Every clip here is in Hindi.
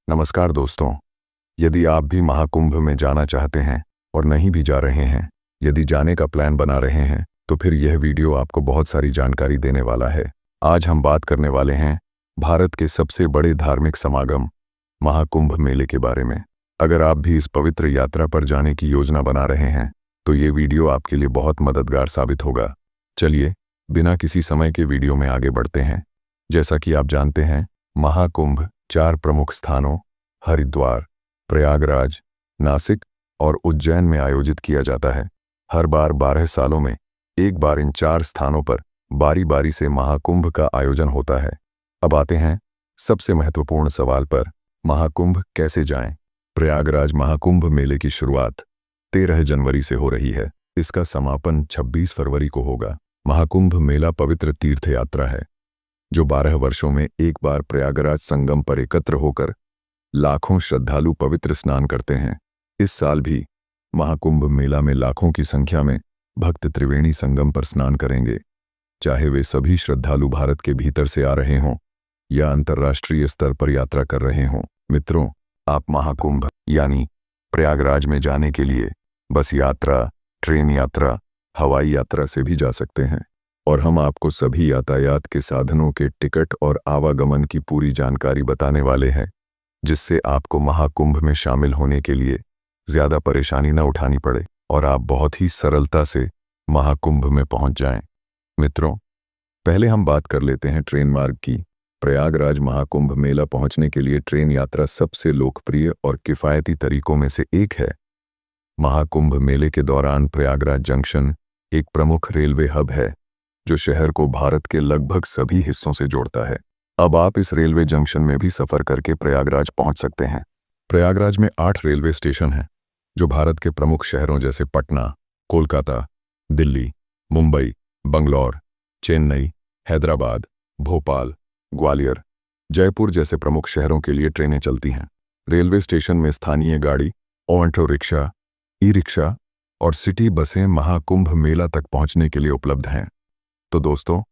नमस्कार दोस्तों। यदि आप भी महाकुंभ में जाना चाहते हैं और नहीं भी जा रहे हैं, यदि जाने का प्लान बना रहे हैं, तो फिर यह वीडियो आपको बहुत सारी जानकारी देने वाला है। आज हम बात करने वाले हैं भारत के सबसे बड़े धार्मिक समागम महाकुंभ मेले के बारे में। अगर आप भी इस पवित्र यात्रा पर जाने की योजना बना रहे हैं तो ये वीडियो आपके लिए बहुत मददगार साबित होगा। चलिए बिना किसी समय के वीडियो में आगे बढ़ते हैं। जैसा कि आप जानते हैं, महाकुंभ 4 प्रमुख स्थानों हरिद्वार, प्रयागराज, नासिक और उज्जैन में आयोजित किया जाता है। हर बार 12 सालों में एक बार इन 4 स्थानों पर बारी बारी से महाकुंभ का आयोजन होता है। अब आते हैं सबसे महत्वपूर्ण सवाल पर, महाकुंभ कैसे जाएं? प्रयागराज महाकुंभ मेले की शुरुआत 13 जनवरी से हो रही है। इसका समापन 26 फरवरी को होगा। महाकुंभ मेला पवित्र तीर्थ यात्रा है जो 12 वर्षों में एक बार प्रयागराज संगम पर एकत्र होकर लाखों श्रद्धालु पवित्र स्नान करते हैं। इस साल भी महाकुंभ मेला में लाखों की संख्या में भक्त त्रिवेणी संगम पर स्नान करेंगे, चाहे वे सभी श्रद्धालु भारत के भीतर से आ रहे हों या अंतर्राष्ट्रीय स्तर पर यात्रा कर रहे हों। मित्रों, आप महाकुंभ यानी प्रयागराज में जाने के लिए बस यात्रा, ट्रेन यात्रा, हवाई यात्रा से भी जा सकते हैं और हम आपको सभी यातायात के साधनों के टिकट और आवागमन की पूरी जानकारी बताने वाले हैं, जिससे आपको महाकुंभ में शामिल होने के लिए ज़्यादा परेशानी न उठानी पड़े और आप बहुत ही सरलता से महाकुंभ में पहुंच जाएं। मित्रों, पहले हम बात कर लेते हैं ट्रेन मार्ग की। प्रयागराज महाकुंभ मेला पहुंचने के लिए ट्रेन यात्रा सबसे लोकप्रिय और किफ़ायती तरीकों में से एक है। महाकुंभ मेले के दौरान प्रयागराज जंक्शन एक प्रमुख रेलवे हब है जो शहर को भारत के लगभग सभी हिस्सों से जोड़ता है। अब आप इस रेलवे जंक्शन में भी सफ़र करके प्रयागराज पहुंच सकते हैं। प्रयागराज में 8 रेलवे स्टेशन हैं जो भारत के प्रमुख शहरों जैसे पटना, कोलकाता, दिल्ली, मुंबई, बंगलौर, चेन्नई, हैदराबाद, भोपाल, ग्वालियर, जयपुर जैसे प्रमुख शहरों के लिए ट्रेनें चलती हैं। रेलवे स्टेशन में स्थानीय गाड़ी, ऑटो रिक्शा, ई रिक्शा और सिटी बसें महाकुंभ मेला तक पहुंचने के लिए उपलब्ध हैं। तो दोस्तों,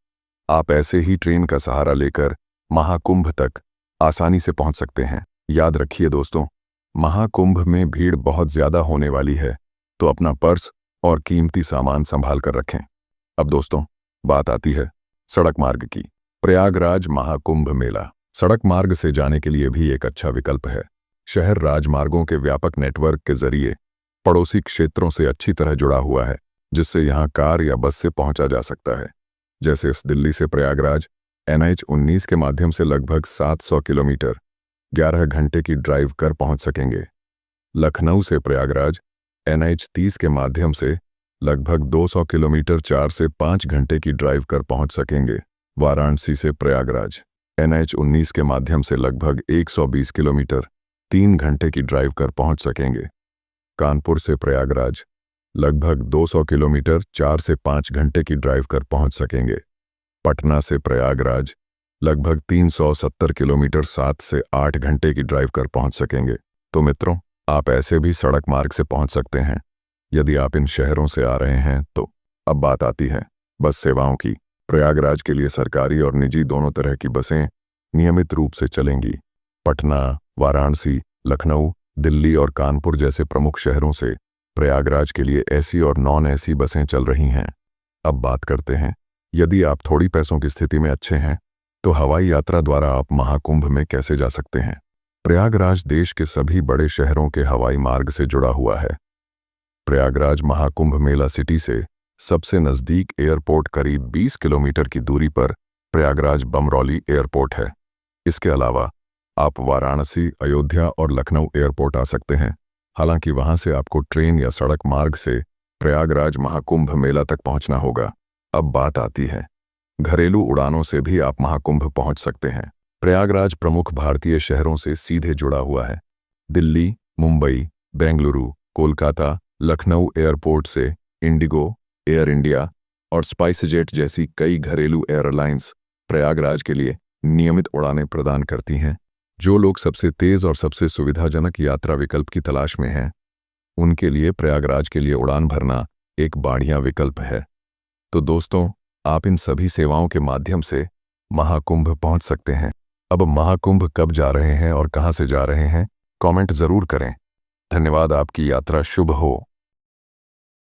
आप ऐसे ही ट्रेन का सहारा लेकर महाकुंभ तक आसानी से पहुंच सकते हैं। याद रखिए दोस्तों, महाकुंभ में भीड़ बहुत ज़्यादा होने वाली है, तो अपना पर्स और कीमती सामान संभाल कर रखें। अब दोस्तों, बात आती है सड़क मार्ग की। प्रयागराज महाकुंभ मेला सड़क मार्ग से जाने के लिए भी एक अच्छा विकल्प है। शहर राजमार्गों के व्यापक नेटवर्क के जरिए पड़ोसी क्षेत्रों से अच्छी तरह जुड़ा हुआ है, जिससे यहाँ कार या बस से पहुंचा जा सकता है। जैसे इस दिल्ली से प्रयागराज NH-19 के माध्यम से लगभग 700 किलोमीटर 11 घंटे की ड्राइव कर पहुंच सकेंगे। लखनऊ से प्रयागराज NH-30 के माध्यम से लगभग 200 किलोमीटर 4 से 5 घंटे की ड्राइव कर पहुंच सकेंगे। वाराणसी से प्रयागराज NH-19 के माध्यम से लगभग 120 किलोमीटर 3 घंटे की ड्राइव कर पहुंच सकेंगे। कानपुर से प्रयागराज लगभग 200 किलोमीटर 4 से 5 घंटे की ड्राइव कर पहुंच सकेंगे। पटना से प्रयागराज लगभग 370 किलोमीटर 7 से 8 घंटे की ड्राइव कर पहुंच सकेंगे। तो मित्रों, आप ऐसे भी सड़क मार्ग से पहुंच सकते हैं यदि आप इन शहरों से आ रहे हैं तो। अब बात आती है बस सेवाओं की। प्रयागराज के लिए सरकारी और निजी दोनों तरह की बसें नियमित रूप से चलेंगी। पटना, वाराणसी, लखनऊ, दिल्ली और कानपुर जैसे प्रमुख शहरों से प्रयागराज के लिए एसी और नॉन एसी बसें चल रही हैं। अब बात करते हैं, यदि आप थोड़ी पैसों की स्थिति में अच्छे हैं तो हवाई यात्रा द्वारा आप महाकुंभ में कैसे जा सकते हैं। प्रयागराज देश के सभी बड़े शहरों के हवाई मार्ग से जुड़ा हुआ है। प्रयागराज महाकुंभ मेला सिटी से सबसे नज़दीक एयरपोर्ट करीब 20 किलोमीटर की दूरी पर प्रयागराज बमरौली एयरपोर्ट है। इसके अलावा आप वाराणसी, अयोध्या और लखनऊ एयरपोर्ट आ सकते हैं। हालांकि वहां से आपको ट्रेन या सड़क मार्ग से प्रयागराज महाकुंभ मेला तक पहुंचना होगा। अब बात आती है घरेलू उड़ानों से भी आप महाकुंभ पहुंच सकते हैं। प्रयागराज प्रमुख भारतीय शहरों से सीधे जुड़ा हुआ है। दिल्ली, मुंबई, बेंगलुरु, कोलकाता, लखनऊ एयरपोर्ट से इंडिगो, एयर इंडिया और स्पाइसजेट जैसी कई घरेलू एयरलाइंस प्रयागराज के लिए नियमित उड़ानें प्रदान करती हैं। जो लोग सबसे तेज़ और सबसे सुविधाजनक यात्रा विकल्प की तलाश में हैं, उनके लिए प्रयागराज के लिए उड़ान भरना एक बढ़िया विकल्प है। तो दोस्तों, आप इन सभी सेवाओं के माध्यम से महाकुंभ पहुंच सकते हैं। अब महाकुंभ कब जा रहे हैं और कहां से जा रहे हैं, कमेंट जरूर करें। धन्यवाद। आपकी यात्रा शुभ हो।